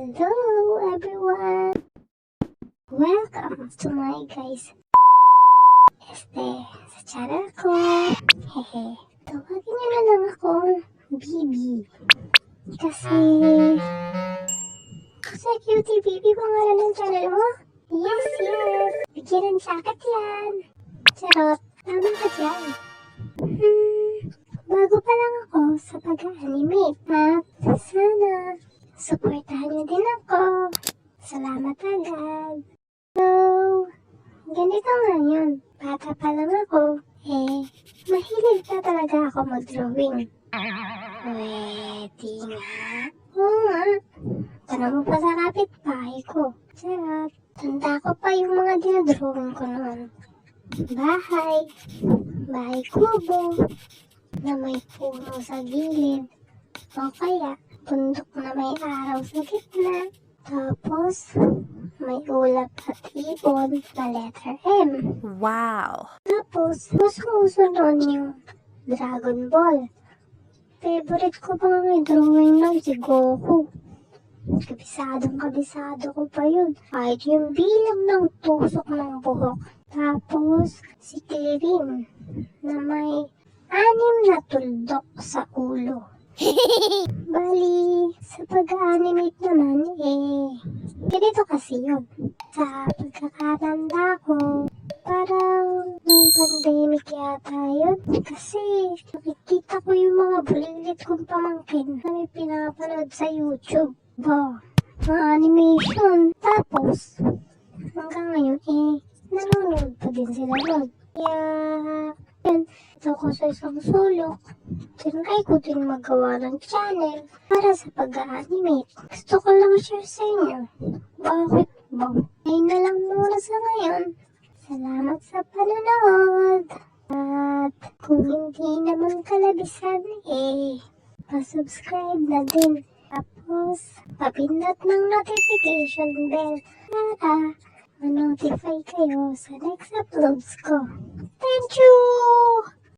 Hello everyone! Welcome to my guys sa channel ko. Hehe. Tawagin niyo na lang akong Bibi. Kasi cutie Bibi pangalan ng channel mo? Yes! Bigyan ng jacket yan. Charot. Tama ka dyan. Bago pa lang ako sa pag-animate at sana supportahan niyo din ako. Salamat agad. So, ganito nga yun. Bata pa lang ako, mahilig na talaga ako mag-drawing. Pwede nga. Oo nga. Tanong mo pa sa kapitbahay ko. Charot. Tanda ko pa yung mga dinadrawing ko noon. Bahay kubo, na may puno sa gilid, o kaya bundok na may araw sa gitna, tapos may ulap at ibon na letter M. Wow! Tapos, usong-uso noon yung Dragon Ball. Favorite ko pa nga yung drawing nun, si Goku. Kabisado ko pa yun. Kahit yung bilang ng tusok ng buhok. Tapos, si Kirin na may 6 na tuldok sa ulo. Bali, sa pag-animate naman, ganito kasi yun. Sa pagkakatanda ko, parang nung pandemic yata yun. Kasi nakikita ko yung mga bulilit kong pamangkin na may pinapanood sa YouTube. Mga animation. Tapos, hanggang ngayon, nanonood pa din sila nun. Kaya, yun, ito ko sa isang sulok. Tinry ko din magawa ng channel para sa pag-animate. Gusto ko lang share sa inyo. Bakit ba? Ayun na lang muna sa ngayon. Salamat sa panonood. At kung hindi naman kalabisan, pa-subscribe na din. Tapos, papindot ng notification bell para ma-notify kayo sa next uploads ko. Thank you!